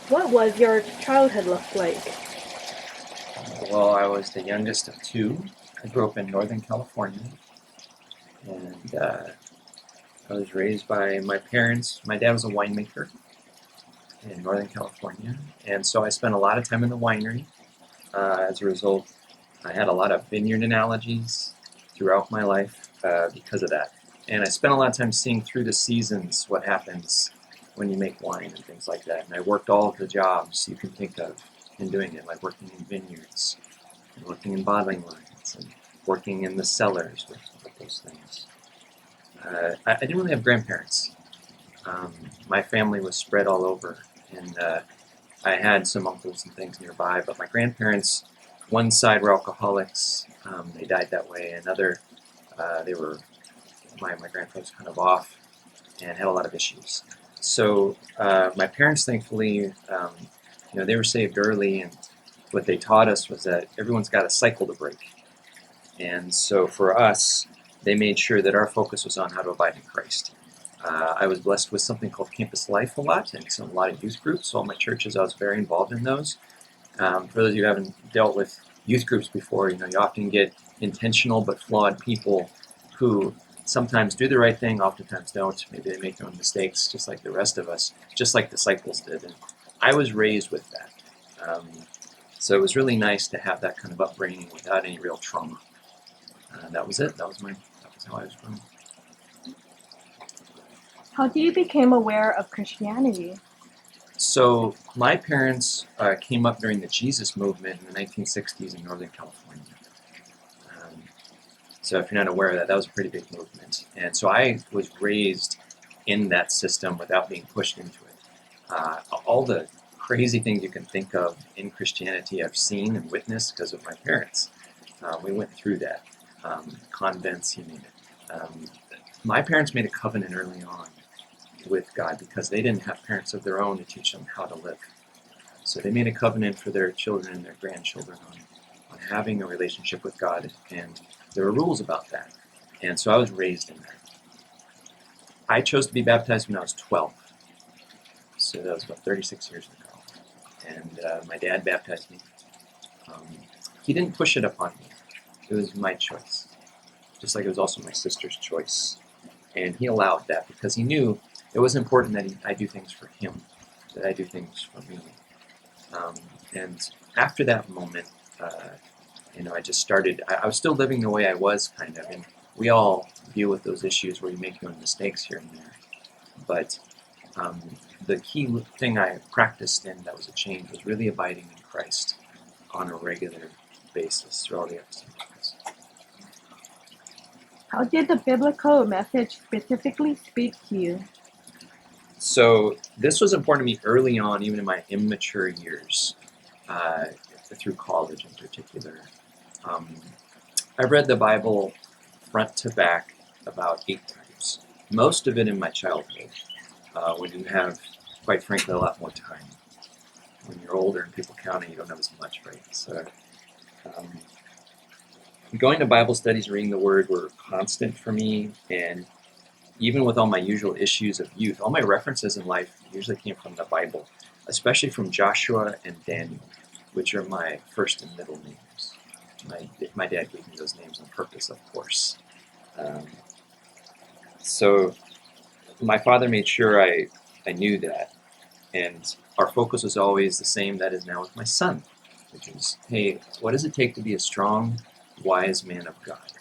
What was your childhood look like? Well, I was the youngest of two. I grew up in Northern California, and I was raised by my parents. My dad was a winemaker in Northern California, and so I spent a lot of time in the winery. As a result, I had a lot of vineyard analogies throughout my life because of that. And I spent a lot of time seeing through the seasons what happens when you make wine and things like that. And I worked all of the jobs you can think of in doing it, like working in vineyards, and working in bottling lines, and working in the cellars with those things. I didn't really have grandparents. My family was spread all over, and I had some uncles and things nearby, but my grandparents, one side were alcoholics. They died that way. Another, they were my grandfather was kind of off and had a lot of issues. So my parents, thankfully, they were saved early, and what they taught us was that everyone's got a cycle to break. And so for us, they made sure that our focus was on how to abide in Christ. I was blessed with something called campus life a lot, and a lot of youth groups. So all my churches, I was very involved in those. For those of you who haven't dealt with youth groups before, you often get intentional but flawed people who sometimes do the right thing, oftentimes don't. Maybe they make their own mistakes, just like the rest of us, just like disciples did. And I was raised with that. So it was really nice to have that kind of upbringing without any real trauma. That was it. That was how I was growing. How did you become aware of Christianity? So my parents came up during the Jesus movement in the 1960s in Northern California. Um, so if you're not aware of that, that was a pretty big movement. And so I was raised in that system without being pushed into it. All the crazy things you can think of in Christianity I've seen and witnessed because of my parents. We went through that. Convents, you name it. My parents made a covenant early on with God because they didn't have parents of their own to teach them how to live. So they made a covenant for their children and their grandchildren on having a relationship with God, and there were rules about that. And so I was raised in that. I chose to be baptized when I was 12. So that was about 36 years ago. And my dad baptized me. He didn't push it upon me. It was my choice. Just like it was also my sister's choice. And he allowed that because he knew it was important that I do things for him, that I do things for me. And after that moment, I just started, I was still living the way I was, kind of. And we all deal with those issues where you make your own mistakes here and there. But the key thing I practiced in that was a change was really abiding in Christ on a regular basis through all the ups and downs. How did the biblical message specifically speak to you? So this was important to me early on, even in my immature years, through college in particular. I've read the Bible front to back about 8 times, most of it in my childhood, when you have, quite frankly, a lot more time. When you're older and people counting, you don't have as much, right? So going to Bible studies and reading the Word were constant for me, and even with all my usual issues of youth, all my references in life usually came from the Bible, especially from Joshua and Daniel, which are my first and middle names. My dad gave me those names on purpose, of course. So my father made sure I knew that, and our focus was always the same that is now with my son, which is, hey, what does it take to be a strong, wise man of God?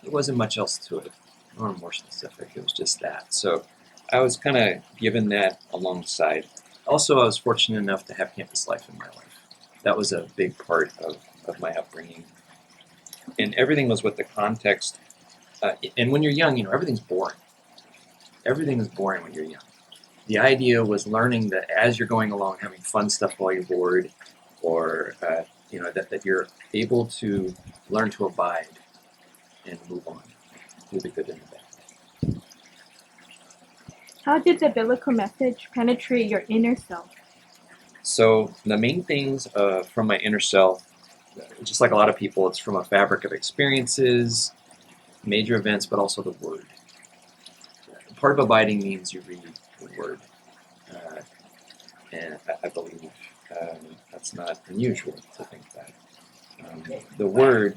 There wasn't much else to it, or more specific. It was just that. So I was kind of given that alongside. Also, I was fortunate enough to have campus life in my life. That was a big part of my upbringing. And everything was with the context. And when you're young, everything's boring. Everything is boring when you're young. The idea was learning that as you're going along, having fun stuff while you're bored, or that you're able to learn to abide and move on through the good and the bad. How did the biblical message penetrate your inner self? So the main things from my inner self, just like a lot of people, it's from a fabric of experiences, major events, but also the Word. Part of abiding means you read the Word. And I believe that's not unusual to think that. The word,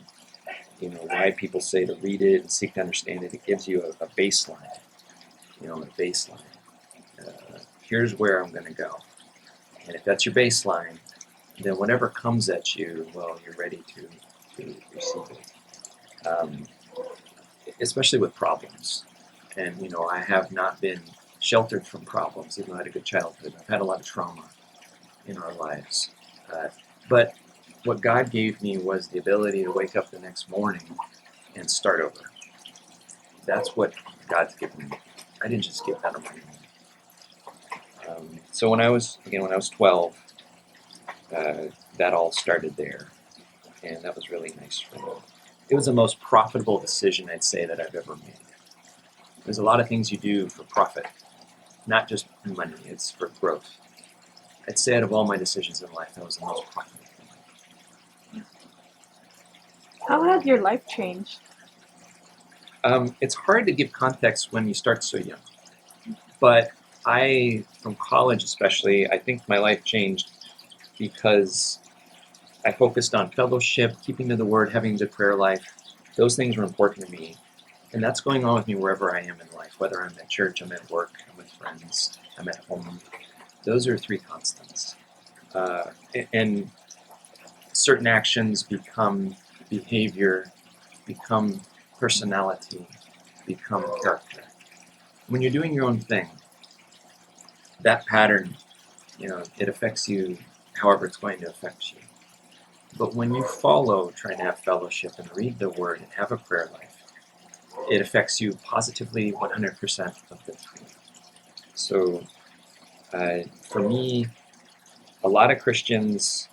why people say to read it and seek to understand it, it gives you a baseline, a baseline. Here's where I'm going to go. And if that's your baseline, then whatever comes at you, well, you're ready to receive it. Especially with problems. And, I have not been sheltered from problems, even though I had a good childhood. I've had a lot of trauma in our lives. But what God gave me was the ability to wake up the next morning and start over. That's what God's given me. I didn't just get that on my own. So when I was 12, that all started there, and that was really nice for me. It was the most profitable decision, I'd say, that I've ever made. There's a lot of things you do for profit, not just money, it's for growth. I'd say out of all my decisions in life, that was the most profitable thing. How has your life changed? It's hard to give context when you start so young, but from college especially, I think my life changed because I focused on fellowship, keeping to the word, having a good prayer life. Those things were important to me. And that's going on with me wherever I am in life, whether I'm at church, I'm at work, I'm with friends, I'm at home. Those are three constants. And certain actions become behavior, become personality, become character. When you're doing your own thing, that pattern, it affects you however it's going to affect you. But when you follow trying to have fellowship and read the word and have a prayer life, it affects you positively 100% of the time. So for me, a lot of Christians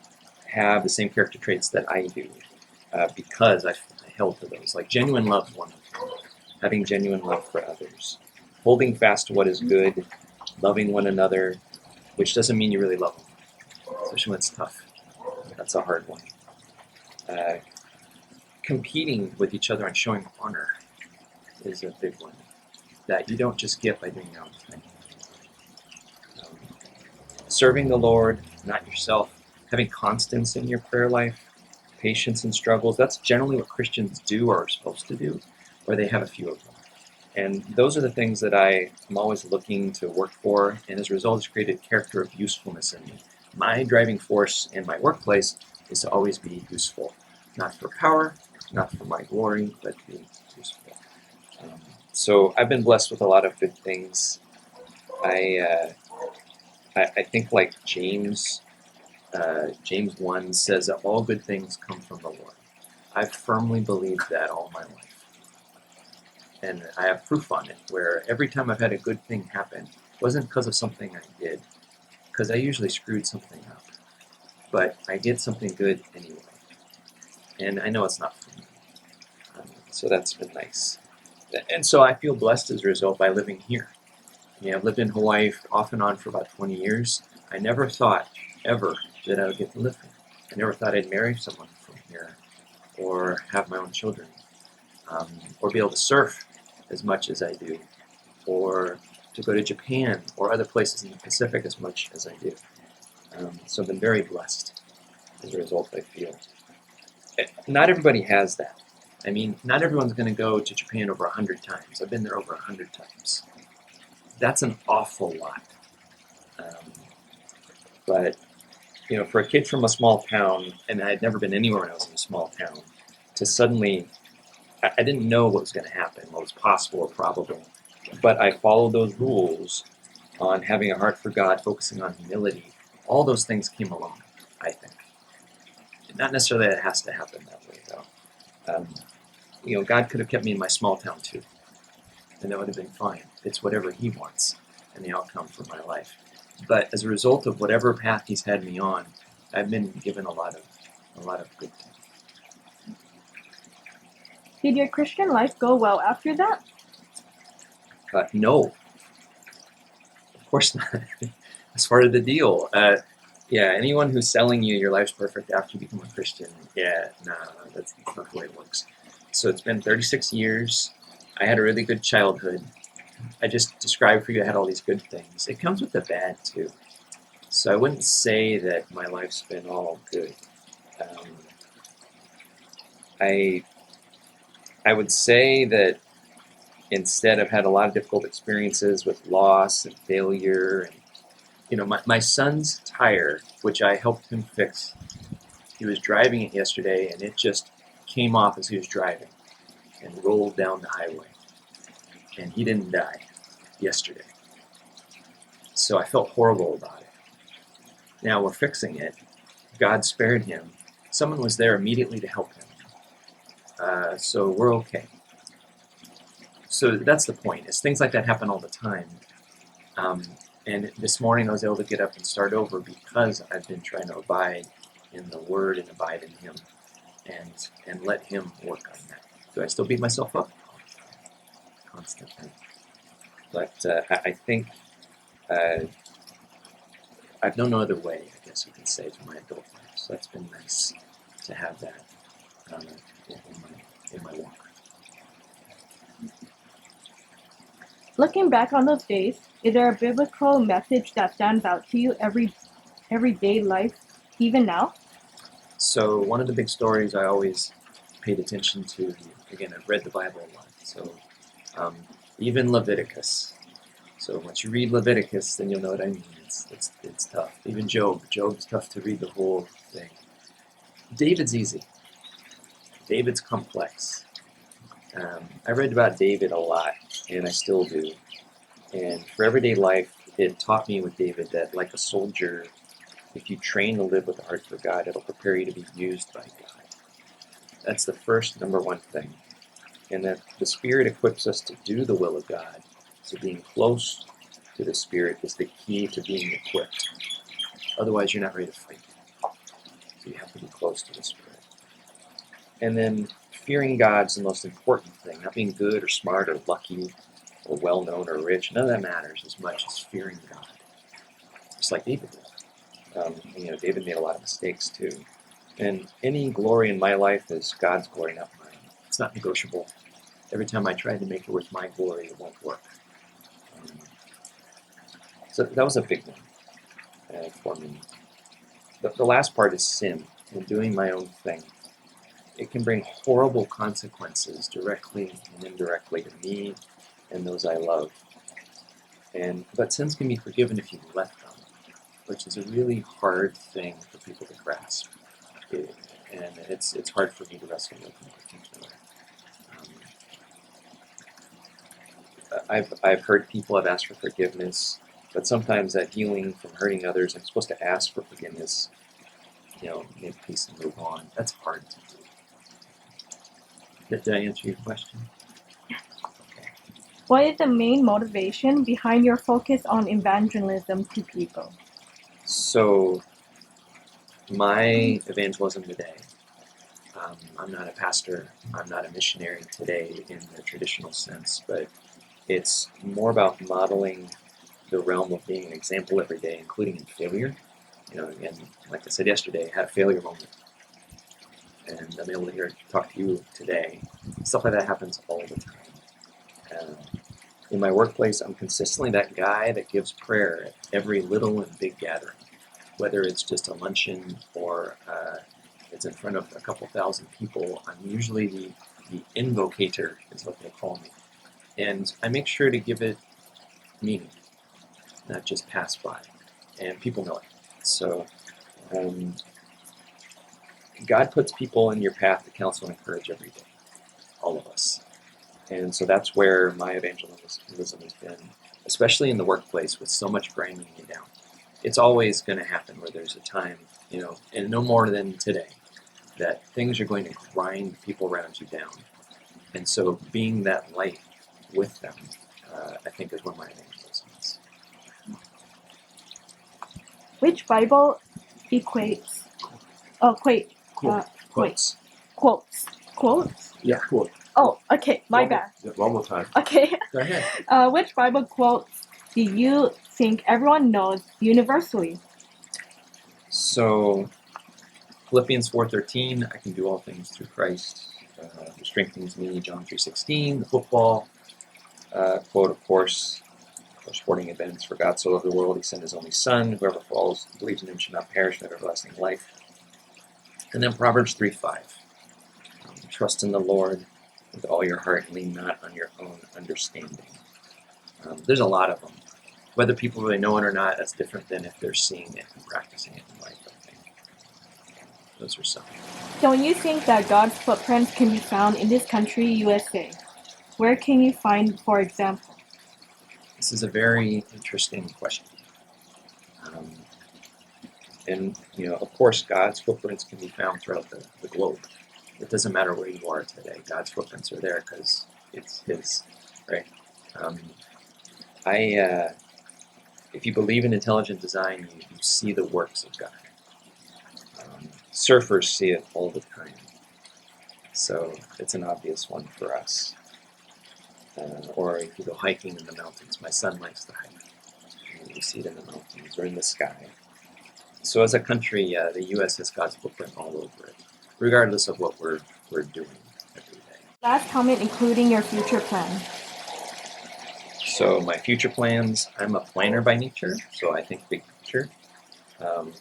have the same character traits that I do because I held to those. Like genuine love is one of them. Having genuine love for others. Holding fast to what is good. Loving one another, which doesn't mean you really love them, especially when it's tough. That's a hard one. Competing with each other and showing honor is a big one that you don't just get by doing your own thing. Serving the Lord, not yourself. Having constance in your prayer life, patience in struggles. That's generally what Christians do or are supposed to do, or they have a few of them. And those are the things that I'm always looking to work for, and as a result, it's created a character of usefulness in me. My driving force in my workplace is to always be useful, not for power, not for my glory, but to be useful. So I've been blessed with a lot of good things. I think like James 1 says that all good things come from the Lord. I've firmly believed that all my life. And I have proof on it, where every time I've had a good thing happen, it wasn't because of something I did, because I usually screwed something up. But I did something good anyway. And I know it's not for me. So that's been nice. And so I feel blessed as a result by living here. I've lived in Hawaii off and on for about 20 years. I never thought, ever, that I would get to live here. I never thought I'd marry someone from here, or have my own children, or be able to surf as much as I do, or to go to Japan or other places in the Pacific as much as I do. So I've been very blessed as a result, I feel. Not everybody has that. I mean, not everyone's going to go to Japan over 100 times. I've been there over 100 times. That's an awful lot. But, for a kid from a small town, and I had never been anywhere when I was in a small town, to suddenly, I didn't know what was going to happen, what was possible or probable. But I followed those rules on having a heart for God, focusing on humility. All those things came along, I think. Not necessarily that it has to happen that way, though. God could have kept me in my small town, too. And that would have been fine. It's whatever He wants and the outcome for my life. But as a result of whatever path He's had me on, I've been given a lot of good things. Did your Christian life go well after that? No. Of course not. That's part of the deal. Anyone who's selling you your life's perfect after you become a Christian, that's not the way it works. So it's been 36 years. I had a really good childhood. I just described for you I had all these good things. It comes with the bad, too. So I wouldn't say that my life's been all good. Um, I would say that instead I've had a lot of difficult experiences with loss and failure. And my son's tire, which I helped him fix, he was driving it yesterday and it just came off as he was driving and rolled down the highway. And he didn't die yesterday. So I felt horrible about it. Now we're fixing it. God spared him. Someone was there immediately to help him. So we're okay. So that's the point. Is things like that happen all the time. And this morning I was able to get up and start over because I've been trying to abide in the Word and abide in Him and let Him work on that. Do I still beat myself up? Constantly. But I think I've known no other way, I guess you could say, to my adult life. So that's been nice to have that in my walk. Looking back on those days, is there a biblical message that stands out to you everyday life, even now? So one of the big stories I always paid attention to, again, I've read the Bible a lot, so even Leviticus. So once you read Leviticus, then you'll know what I mean. It's tough. Even Job's tough to read the whole thing. David's easy. David's complex. I read about David a lot, and I still do. And for everyday life, it taught me with David that, like a soldier, if you train to live with a heart for God, it'll prepare you to be used by God. That's the first number one thing. And that the Spirit equips us to do the will of God. So being close to the Spirit is the key to being equipped. Otherwise, you're not ready to fight. So you have to be close to the Spirit. And then fearing God's the most important thing. Not being good or smart or lucky or well-known or rich. None of that matters as much as fearing God. Just like David did. David made a lot of mistakes too. And any glory in my life is God's glory, not mine. It's not negotiable. Every time I try to make it with my glory, it won't work. So that was a big one for me. The last part is sin and doing my own thing. It can bring horrible consequences directly and indirectly to me and those I love. But sins can be forgiven if you let them, which is a really hard thing for people to grasp. And it's hard for me to wrestle with in particular. I've heard people have asked for forgiveness, but sometimes that healing from hurting others, I'm supposed to ask for forgiveness, make peace and move on. That's hard to do. Did I answer your question? Okay. What is the main motivation behind your focus on evangelism to people? So, my evangelism today, I'm not a pastor, I'm not a missionary today in the traditional sense, but it's more about modeling the realm of being an example every day, including in failure. Again, like I said yesterday, I had a failure moment. And I'm able to talk to you today. Stuff like that happens all the time. In my workplace, I'm consistently that guy that gives prayer at every little and big gathering, whether it's just a luncheon or it's in front of a couple thousand people. I'm usually the invocator, is what they call me. And I make sure to give it meaning, not just pass by. And people know it. So God puts people in your path to counsel and encourage every day, all of us. And so that's where my evangelism has been, especially in the workplace with so much grinding me down. It's always going to happen where there's a time, and no more than today, that things are going to grind people around you down. And so being that light with them, I think is where my evangelism is. Which Bible equates? Quotes. Quotes? Yeah, quote. Oh, okay, my bad. One more time. Okay. Go ahead. Which Bible quotes do you think everyone knows universally? So Philippians 4:13, I can do all things through Christ who strengthens me. John 3:16, the football quote, of course. or sporting events. For God so loved the world, he sent his only Son. Whoever follows, believes in him should not perish but have everlasting life. And then Proverbs 3:5. Trust in the Lord with all your heart and lean not on your own understanding. There's a lot of them. Whether people really know it or not, that's different than if they're seeing it and practicing it in life, I think. Those are some. Don't you think that God's footprints can be found in this country, USA? Where can you find, for example? This is a very interesting question. And, of course, God's footprints can be found throughout the globe. It doesn't matter where you are today. God's footprints are there because it's His, right? If you believe in intelligent design, you see the works of God. Surfers see it all the time. So it's an obvious one for us. Or if you go hiking in the mountains, my son likes to hike. And you see it in the mountains or in the sky. So as a country, the U.S. has God's footprint all over it, regardless of what we're doing every day. Last comment including your future plan. So my future plans, I'm a planner by nature, so I think big picture.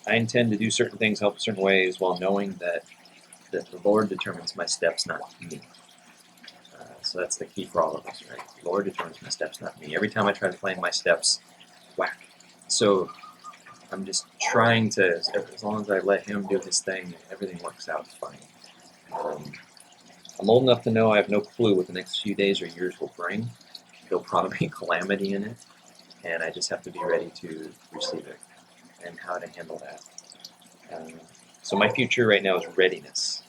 I intend to do certain things, help certain ways, while knowing that the Lord determines my steps, not me. So that's the key for all of us, right? The Lord determines my steps, not me. Every time I try to plan my steps, whack. So I'm just trying to, as long as I let Him do His thing, everything works out fine. I'm old enough to know I have no clue what the next few days or years will bring. There'll probably be calamity in it, and I just have to be ready to receive it and how to handle that. So my future right now is readiness.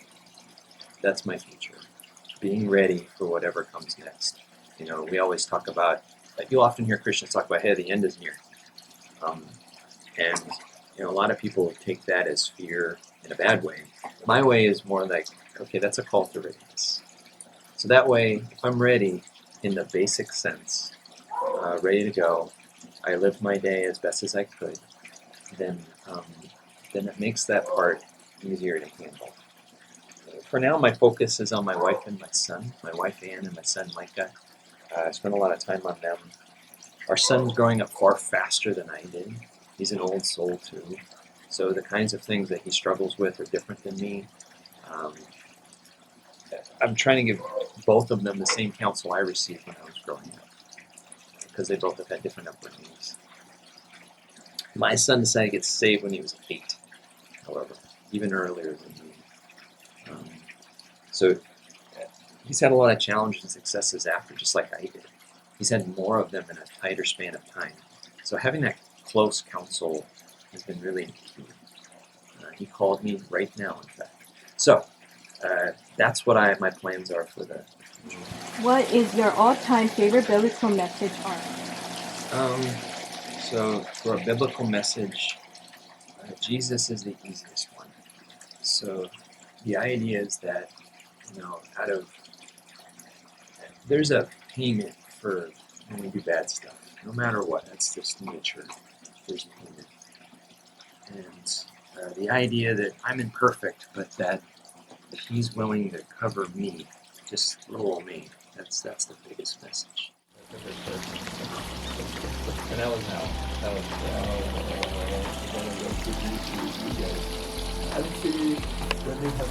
That's my future. Being ready for whatever comes next. We always talk about, you'll often hear Christians talk about, hey, the end is near. And a lot of people take that as fear in a bad way. My way is more like, okay, that's a call to readiness. So that way, if I'm ready in the basic sense, ready to go, I lived my day as best as I could, then it makes that part easier to handle. For now, my focus is on my wife and my son, my wife Ann and my son Micah. I spend a lot of time on them. Our son's growing up far faster than I did. He's an old soul too. So the kinds of things that he struggles with are different than me. I'm trying to give both of them the same counsel I received when I was growing up, because they both have had different upbringings. My son decided to get saved when he was 8, however, even earlier than me. So he's had a lot of challenges and successes after, just like I did. He's had more of them in a tighter span of time. So having that close counsel has been really key. He called me right now, in fact. So that's what my plans are for the future. What is your all-time favorite biblical message on? So for a biblical message, Jesus is the easiest one. So the idea is that, there's a payment for when we do bad stuff. No matter what, that's just nature. There's payment. And the idea that I'm imperfect, but that He's willing to cover me, just little old me, that's the biggest message. And that was now. That was one of those good news you guys. I see when you have